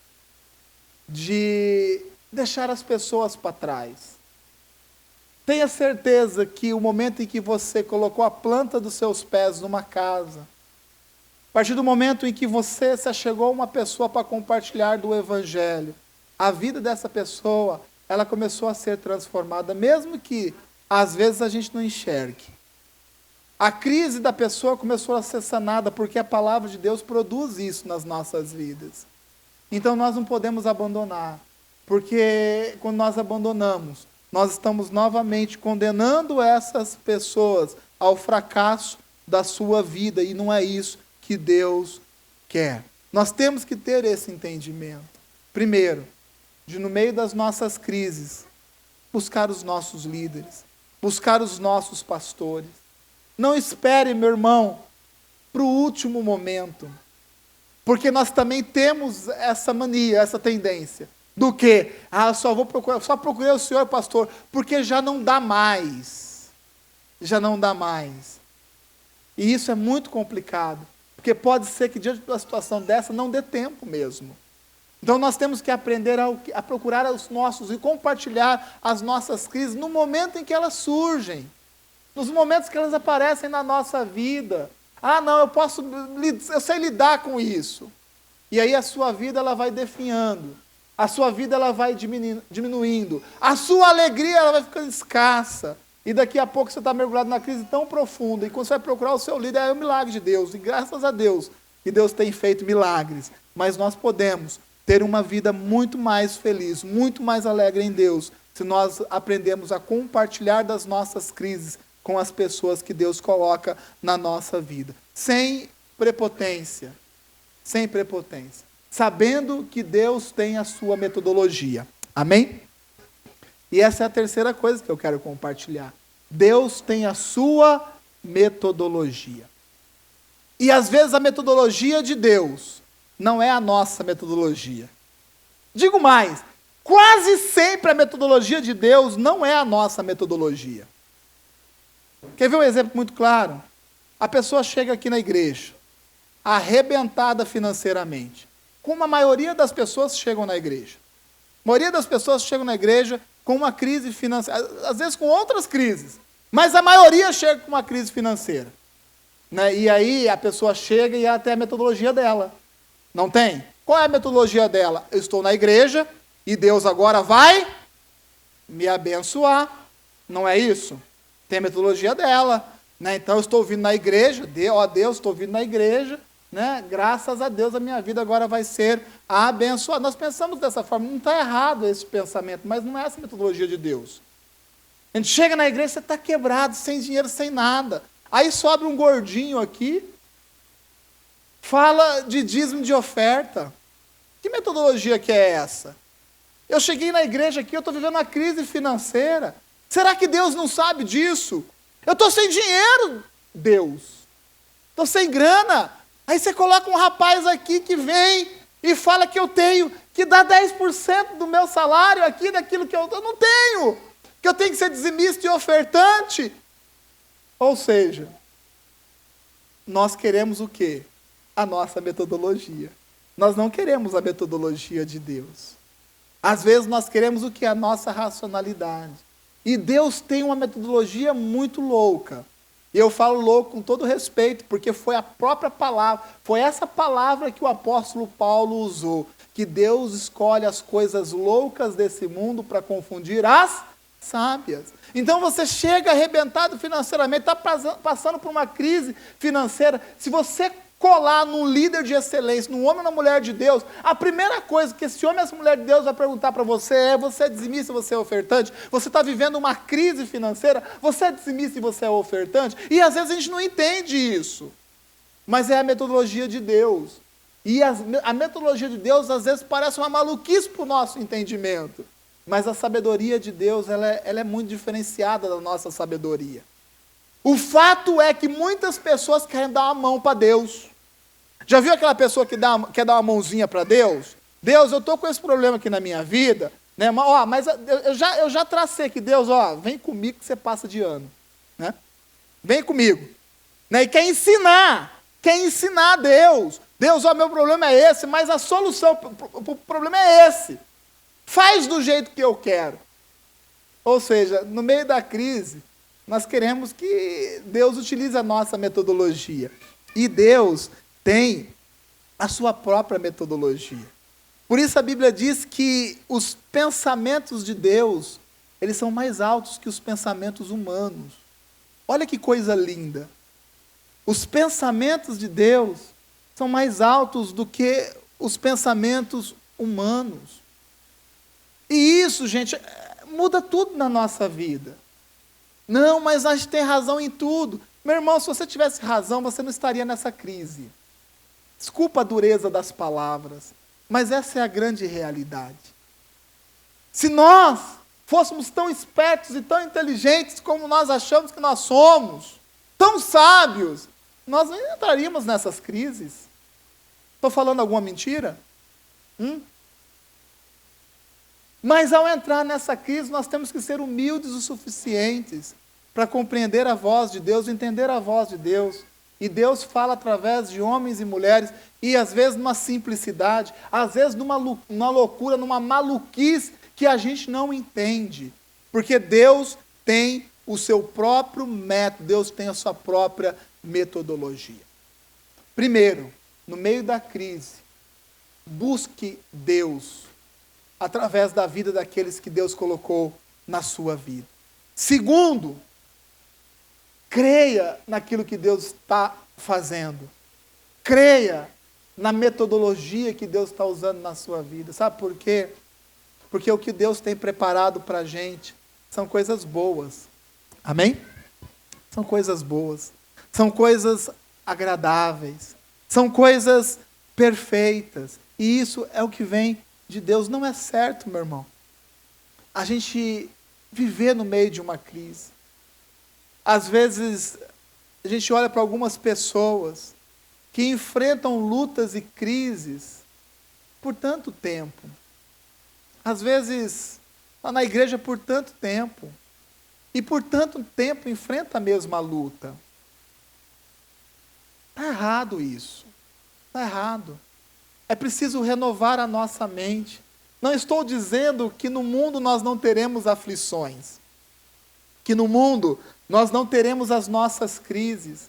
de deixar as pessoas para trás. Tenha certeza que o momento em que você colocou a planta dos seus pés numa casa, a partir do momento em que você se achegou a uma pessoa para compartilhar do Evangelho, a vida dessa pessoa, ela começou a ser transformada, mesmo que às vezes a gente não enxergue. A crise da pessoa começou a ser sanada, porque a palavra de Deus produz isso nas nossas vidas. Então nós não podemos abandonar, porque quando nós abandonamos, nós estamos novamente condenando essas pessoas ao fracasso da sua vida, e não é isso que Deus quer. Nós temos que ter esse entendimento. Primeiro, de no meio das nossas crises, buscar os nossos líderes, buscar os nossos pastores. Não espere, meu irmão, para o último momento, porque nós também temos essa mania, essa tendência. Do que? Só procurei o senhor, pastor, porque já não dá mais. Já não dá mais. E isso é muito complicado, porque pode ser que diante de uma situação dessa não dê tempo mesmo. Então nós temos que aprender a procurar os nossos e compartilhar as nossas crises no momento em que elas surgem, nos momentos que elas aparecem na nossa vida. Ah, não, eu sei lidar com isso. E aí a sua vida ela vai definhando. A sua vida ela vai diminuindo. A sua alegria ela vai ficando escassa. E daqui a pouco você está mergulhado na crise tão profunda. E quando você vai procurar o seu líder, é o milagre de Deus. E graças a Deus que Deus tem feito milagres. Mas nós podemos ter uma vida muito mais feliz, muito mais alegre em Deus, se nós aprendemos a compartilhar das nossas crises com as pessoas que Deus coloca na nossa vida. Sem prepotência. Sem prepotência. Sabendo que Deus tem a sua metodologia. Amém? E essa é a terceira coisa que eu quero compartilhar. Deus tem a sua metodologia. E às vezes a metodologia de Deus não é a nossa metodologia. Digo mais, quase sempre a metodologia de Deus não é a nossa metodologia. Quer ver um exemplo muito claro? A pessoa chega aqui na igreja, arrebentada financeiramente. Como a maioria das pessoas chegam na igreja. A maioria das pessoas chegam na igreja com uma crise financeira, às vezes com outras crises, mas a maioria chega com uma crise financeira. Né? E aí a pessoa chega e até a metodologia dela. Não tem? Qual é a metodologia dela? Eu estou na igreja e Deus agora vai me abençoar. Não é isso? Tem a metodologia dela. Né? Então eu estou vindo na igreja, Deus, estou vindo na igreja, né? Graças a Deus a minha vida agora vai ser abençoada. Nós pensamos dessa forma, não está errado esse pensamento, mas não é essa a metodologia de Deus. A gente chega na igreja, você está quebrado, sem dinheiro, sem nada. Aí sobe um gordinho aqui, fala de dízimo de oferta. Que metodologia que é essa? Eu cheguei na igreja aqui, eu estou vivendo uma crise financeira. Será que Deus não sabe disso? Eu estou sem dinheiro, Deus. Estou sem grana. Aí você coloca um rapaz aqui que vem e fala que eu tenho que dar 10% do meu salário aqui, daquilo que eu não tenho. Que eu tenho que ser dizimista e ofertante. Ou seja, nós queremos o quê? A nossa metodologia. Nós não queremos a metodologia de Deus. Às vezes nós queremos o quê? A nossa racionalidade. E Deus tem uma metodologia muito louca. E eu falo louco com todo respeito, porque foi a própria palavra, foi essa palavra que o apóstolo Paulo usou, que Deus escolhe as coisas loucas desse mundo para confundir as sábias. Então você chega arrebentado financeiramente, está passando por uma crise financeira, se você colar num líder de excelência, num homem ou numa mulher de Deus, a primeira coisa que esse homem ou essa mulher de Deus vai perguntar para você é: você é dizimista, você é ofertante? Você está vivendo uma crise financeira? Você é dizimista e você é ofertante? E às vezes a gente não entende isso, mas é a metodologia de Deus. E a metodologia de Deus às vezes parece uma maluquice para o nosso entendimento, mas a sabedoria de Deus ela é muito diferenciada da nossa sabedoria. O fato é que muitas pessoas querem dar uma mão para Deus. Já viu aquela pessoa que quer dar uma mãozinha para Deus? Deus, eu estou com esse problema aqui na minha vida, né? Mas eu já tracei que Deus, vem comigo que você passa de ano. Né? Vem comigo. Né? E quer ensinar a Deus. Deus, meu problema é esse, mas a solução para o problema é esse. Faz do jeito que eu quero. Ou seja, no meio da crise, nós queremos que Deus utilize a nossa metodologia. E Deus tem a sua própria metodologia. Por isso a Bíblia diz que os pensamentos de Deus, eles são mais altos que os pensamentos humanos. Olha que coisa linda. Os pensamentos de Deus são mais altos do que os pensamentos humanos. E isso, gente, muda tudo na nossa vida. Não, mas a gente tem razão em tudo. Meu irmão, se você tivesse razão, você não estaria nessa crise. Desculpa a dureza das palavras, mas essa é a grande realidade. Se nós fôssemos tão espertos e tão inteligentes como nós achamos que nós somos, tão sábios, nós não entraríamos nessas crises. Estou falando alguma mentira? Mas ao entrar nessa crise, nós temos que ser humildes o suficientes para compreender a voz de Deus, entender a voz de Deus. E Deus fala através de homens e mulheres, e às vezes numa simplicidade, às vezes numa loucura, numa maluquice que a gente não entende. Porque Deus tem o seu próprio método, Deus tem a sua própria metodologia. Primeiro, no meio da crise, busque Deus através da vida daqueles que Deus colocou na sua vida. Segundo, creia naquilo que Deus está fazendo. Creia na metodologia que Deus está usando na sua vida. Sabe por quê? Porque o que Deus tem preparado para a gente são coisas boas. Amém? São coisas boas. São coisas agradáveis. São coisas perfeitas. E isso é o que vem de Deus. Não é certo, meu irmão, a gente viver no meio de uma crise. Às vezes, a gente olha para algumas pessoas que enfrentam lutas e crises por tanto tempo. Às vezes, está na igreja por tanto tempo. E por tanto tempo enfrenta a mesma luta. Está errado isso. Está errado. É preciso renovar a nossa mente. Não estou dizendo que no mundo nós não teremos aflições. Que no mundo nós não teremos as nossas crises.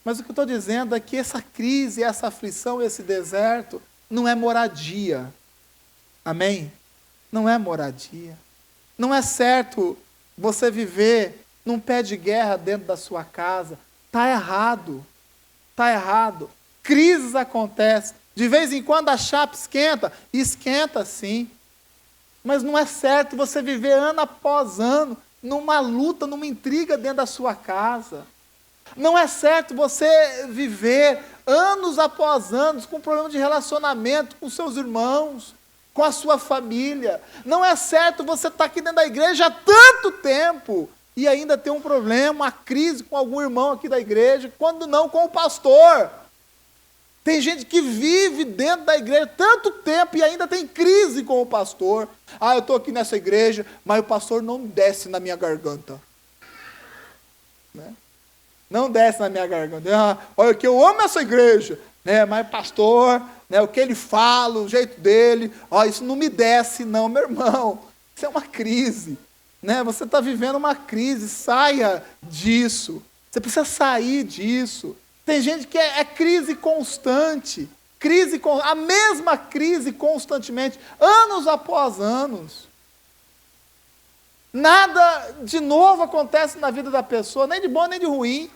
Mas o que eu estou dizendo é que essa crise, essa aflição, esse deserto, não é moradia. Amém? Não é moradia. Não é certo você viver num pé de guerra dentro da sua casa. Está errado. Está errado. Crises acontecem. De vez em quando a chapa esquenta. Esquenta sim. Mas não é certo você viver ano após ano numa luta, numa intriga dentro da sua casa. Não é certo você viver anos após anos com problema de relacionamento com seus irmãos, com a sua família. Não é certo você estar aqui dentro da igreja há tanto tempo e ainda ter um problema, uma crise com algum irmão aqui da igreja, quando não com o pastor. Tem gente que vive dentro da igreja tanto tempo e ainda tem crise com o pastor. Eu estou aqui nessa igreja, mas o pastor não desce na minha garganta. Né? Não desce na minha garganta. Olha que eu amo essa igreja, né? Mas pastor, né, o que ele fala, o jeito dele, isso não me desce não, meu irmão. Isso é uma crise. Né? Você está vivendo uma crise, saia disso. Você precisa sair disso. Tem gente que é crise constante. A mesma crise constantemente, anos após anos. Nada de novo acontece na vida da pessoa, nem de bom nem de ruim.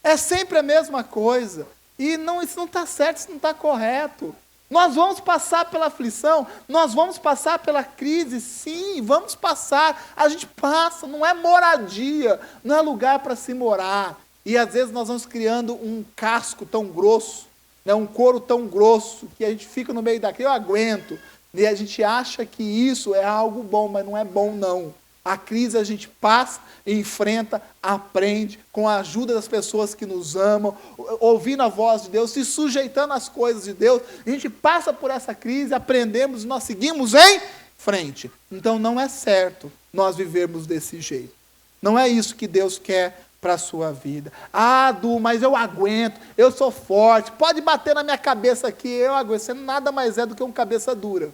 É sempre a mesma coisa. E não, isso não está certo, isso não está correto. Nós vamos passar pela aflição, nós vamos passar pela crise, sim, vamos passar. A gente passa, não é moradia, não é lugar para se morar. E às vezes nós vamos criando um casco tão grosso, né, um couro tão grosso, que a gente fica no meio daquilo, eu aguento. E a gente acha que isso é algo bom, mas não é bom não. A crise a gente passa, enfrenta, aprende, com a ajuda das pessoas que nos amam, ouvindo a voz de Deus, se sujeitando às coisas de Deus. A gente passa por essa crise, aprendemos e nós seguimos em frente. Então não é certo nós vivermos desse jeito. Não é isso que Deus quer para a sua vida. Ah, Du, mas eu aguento, eu sou forte, pode bater na minha cabeça aqui, eu aguento. Você nada mais é do que um cabeça dura.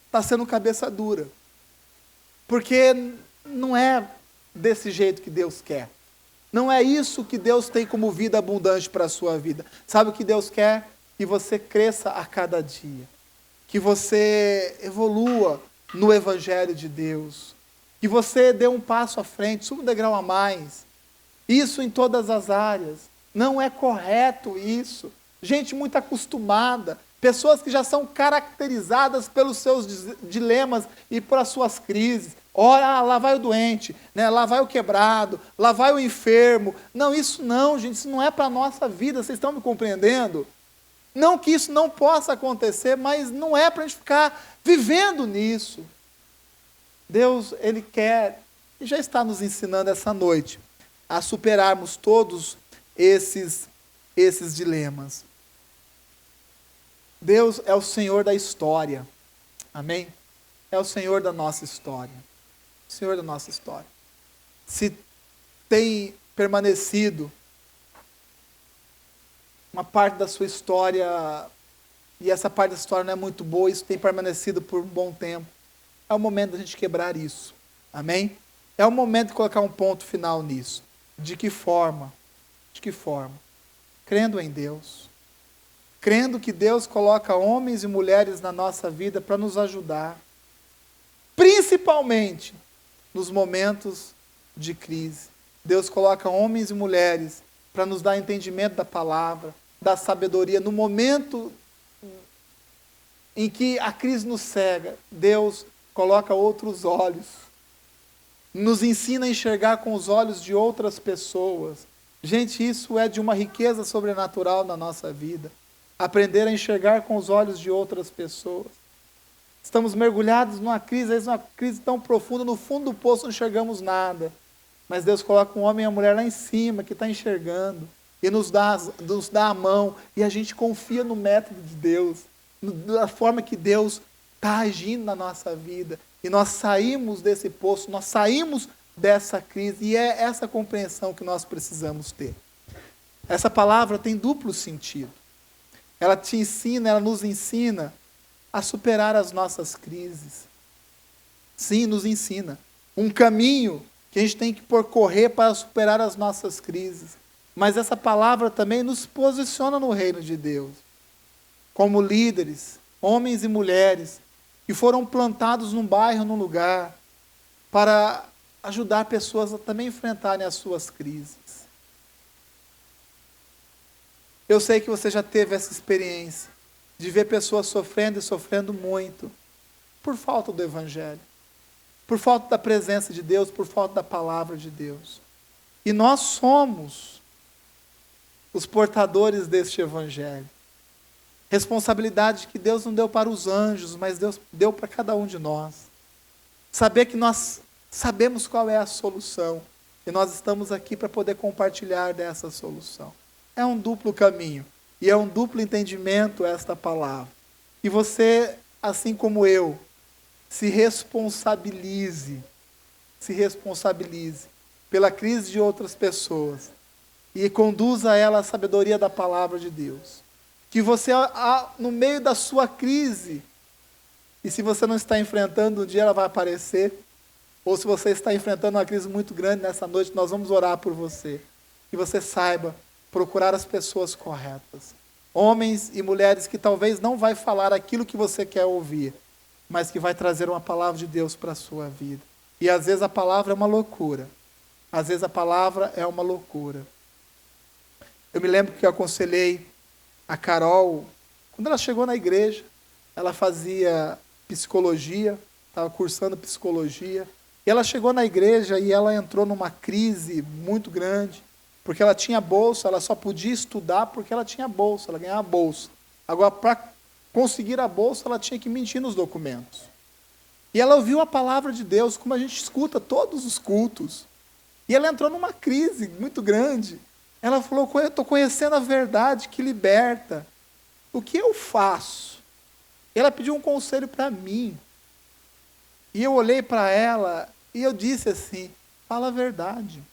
Está sendo um cabeça dura. Porque não é desse jeito que Deus quer. Não é isso que Deus tem como vida abundante para a sua vida. Sabe o que Deus quer? Que você cresça a cada dia. Que você evolua no Evangelho de Deus. Que você dê um passo à frente, suba um degrau a mais. Isso em todas as áreas. Não é correto isso. Gente muito acostumada. Pessoas que já são caracterizadas pelos seus dilemas e pelas suas crises. Olha, lá vai o doente, né? Lá vai o quebrado, lá vai o enfermo. Não, isso não, gente, isso não é para a nossa vida, vocês estão me compreendendo? Não que isso não possa acontecer, mas não é para a gente ficar vivendo nisso. Deus, Ele quer, e já está nos ensinando essa noite, a superarmos todos esses dilemas. Deus é o Senhor da história. Amém? É o Senhor da nossa história. O Senhor da nossa história. Se tem permanecido uma parte da sua história, e essa parte da história não é muito boa, isso tem permanecido por um bom tempo, é o momento da gente quebrar isso. Amém? É o momento de colocar um ponto final nisso. De que forma? De que forma? Crendo em Deus. Crendo que Deus coloca homens e mulheres na nossa vida para nos ajudar. Principalmente nos momentos de crise. Deus coloca homens e mulheres para nos dar entendimento da palavra, da sabedoria. No momento em que a crise nos cega, Deus coloca outros olhos. Nos ensina a enxergar com os olhos de outras pessoas. Gente, isso é de uma riqueza sobrenatural na nossa vida. Aprender a enxergar com os olhos de outras pessoas. Estamos mergulhados numa crise, às vezes uma crise tão profunda, no fundo do poço não enxergamos nada. Mas Deus coloca um homem e uma mulher lá em cima, que está enxergando, e nos dá a mão, e a gente confia no método de Deus, da forma que Deus está agindo na nossa vida. E nós saímos desse poço, nós saímos dessa crise, e é essa compreensão que nós precisamos ter. Essa palavra tem duplo sentido. Ela te ensina, ela nos ensina a superar as nossas crises. Sim, nos ensina. Um caminho que a gente tem que percorrer para superar as nossas crises. Mas essa palavra também nos posiciona no reino de Deus. Como líderes, homens e mulheres, que foram plantados num bairro, num lugar, para ajudar pessoas a também enfrentarem as suas crises. Eu sei que você já teve essa experiência de ver pessoas sofrendo e sofrendo muito por falta do Evangelho, por falta da presença de Deus, por falta da palavra de Deus. E nós somos os portadores deste Evangelho. Responsabilidade que Deus não deu para os anjos, mas Deus deu para cada um de nós. Saber que nós sabemos qual é a solução e nós estamos aqui para poder compartilhar dessa solução. É um duplo caminho e é um duplo entendimento esta palavra. E você, assim como eu, se responsabilize pela crise de outras pessoas e conduza ela à sabedoria da palavra de Deus. Que você, no meio da sua crise, e se você não está enfrentando, um dia ela vai aparecer, ou se você está enfrentando uma crise muito grande nessa noite, nós vamos orar por você. que você saiba procurar as pessoas corretas. Homens e mulheres que talvez não vai falar aquilo que você quer ouvir, mas que vai trazer uma palavra de Deus para a sua vida. E às vezes a palavra é uma loucura. Às vezes a palavra é uma loucura. Eu me lembro que eu aconselhei a Carol, quando ela chegou na igreja, ela fazia psicologia, estava cursando psicologia, e ela chegou na igreja e ela entrou numa crise muito grande, porque ela tinha bolsa, ela só podia estudar porque ela tinha bolsa, ela ganhava bolsa. Agora, para conseguir a bolsa, ela tinha que mentir nos documentos. E ela ouviu a palavra de Deus, como a gente escuta todos os cultos. E ela entrou numa crise muito grande. Ela falou, eu estou conhecendo a verdade que liberta. O que eu faço? Ela pediu um conselho para mim. E eu olhei para ela e eu disse assim, fala a verdade.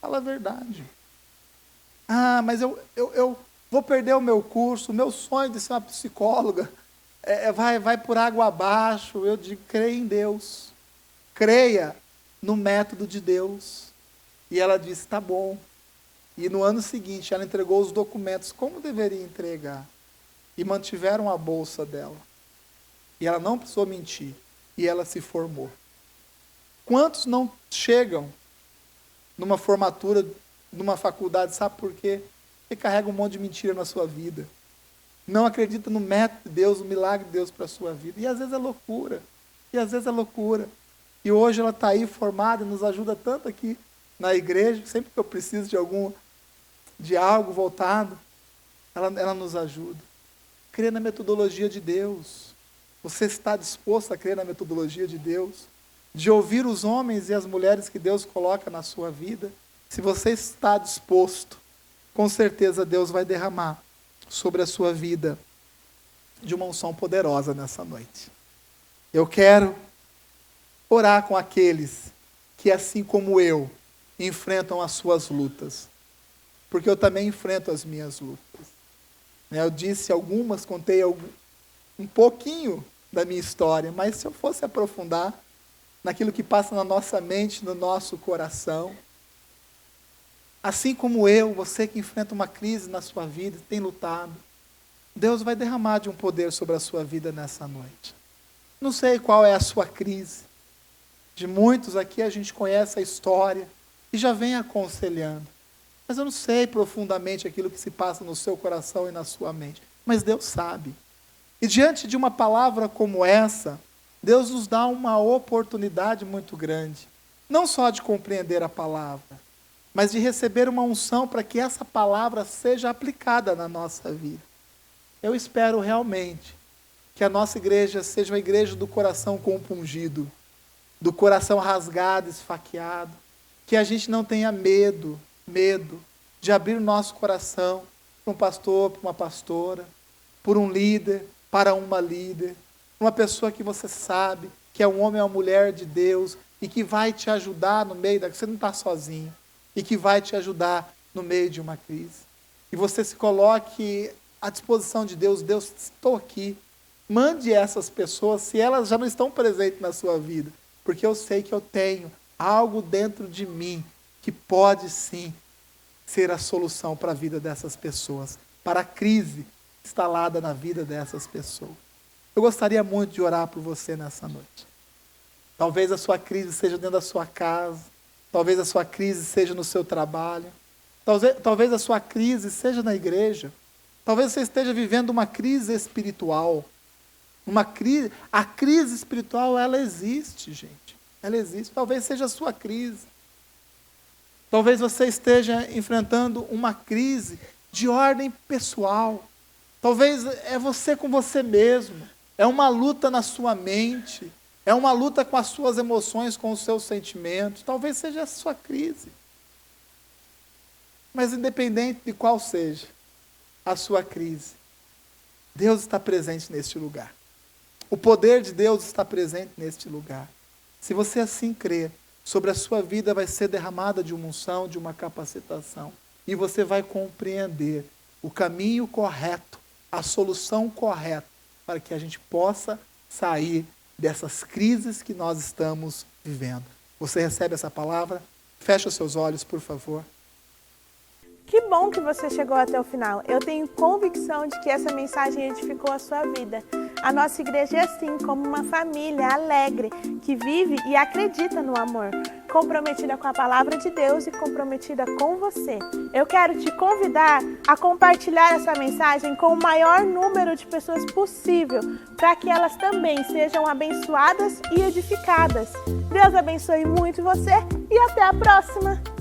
Fala a verdade. Ah, mas eu vou perder o meu curso, o meu sonho de ser uma psicóloga vai por água abaixo. Eu digo, creia em Deus. Creia no método de Deus. E ela disse, tá bom. E no ano seguinte, ela entregou os documentos como deveria entregar. E mantiveram a bolsa dela. E ela não precisou mentir. E ela se formou. Quantos não chegam numa formatura, numa faculdade, sabe por quê? Porque carrega um monte de mentira na sua vida. Não acredita no método de Deus, no milagre de Deus para a sua vida. E às vezes é loucura. E às vezes é loucura. E hoje ela está aí formada e nos ajuda tanto aqui na igreja. Sempre que eu preciso de algo voltado, ela nos ajuda. Crê na metodologia de Deus. Você está disposto a crer na metodologia de Deus? De ouvir os homens e as mulheres que Deus coloca na sua vida? Se você está disposto, com certeza Deus vai derramar sobre a sua vida de uma unção poderosa nessa noite. Eu quero orar com aqueles que, assim como eu, enfrentam as suas lutas. Porque eu também enfrento as minhas lutas. Eu disse algumas, contei um pouquinho da minha história, mas se eu fosse aprofundar naquilo que passa na nossa mente, no nosso coração, assim como eu, você que enfrenta uma crise na sua vida, tem lutado, Deus vai derramar de um poder sobre a sua vida nessa noite. Não sei qual é a sua crise. De muitos aqui a gente conhece a história e já vem aconselhando. Mas eu não sei profundamente aquilo que se passa no seu coração e na sua mente. Mas Deus sabe. E diante de uma palavra como essa, Deus nos dá uma oportunidade muito grande. Não só de compreender a palavra, mas de receber uma unção para que essa palavra seja aplicada na nossa vida. Eu espero realmente que a nossa igreja seja uma igreja do coração compungido, do coração rasgado, esfaqueado, que a gente não tenha medo de abrir o nosso coração para um pastor, para uma pastora, por um líder, para uma líder, uma pessoa que você sabe que é um homem ou uma mulher de Deus e que vai te ajudar no meio da... Você não está sozinho. E que vai te ajudar no meio de uma crise. E você se coloque à disposição de Deus. Deus, estou aqui. Mande essas pessoas, se elas já não estão presentes na sua vida. Porque eu sei que eu tenho algo dentro de mim que pode sim ser a solução para a vida dessas pessoas. Para a crise instalada na vida dessas pessoas. Eu gostaria muito de orar por você nessa noite. Talvez a sua crise seja dentro da sua casa. Talvez a sua crise seja no seu trabalho. Talvez a sua crise seja na igreja. Talvez você esteja vivendo uma crise espiritual. A crise espiritual, ela existe, gente. Ela existe. Talvez seja a sua crise. Talvez você esteja enfrentando uma crise de ordem pessoal. Talvez é você com você mesmo. É uma luta na sua mente. É uma luta com as suas emoções, com os seus sentimentos. Talvez seja a sua crise. Mas independente de qual seja a sua crise, Deus está presente neste lugar. O poder de Deus está presente neste lugar. Se você assim crer, sobre a sua vida vai ser derramada de uma unção, de uma capacitação. E você vai compreender o caminho correto, a solução correta, para que a gente possa sair dessas crises que nós estamos vivendo. Você recebe essa palavra? Feche os seus olhos, por favor. Que bom que você chegou até o final. Eu tenho convicção de que essa mensagem edificou a sua vida. A nossa igreja é assim, como uma família alegre, que vive e acredita no amor, comprometida com a palavra de Deus e comprometida com você. Eu quero te convidar a compartilhar essa mensagem com o maior número de pessoas possível, para que elas também sejam abençoadas e edificadas. Deus abençoe muito você e até a próxima!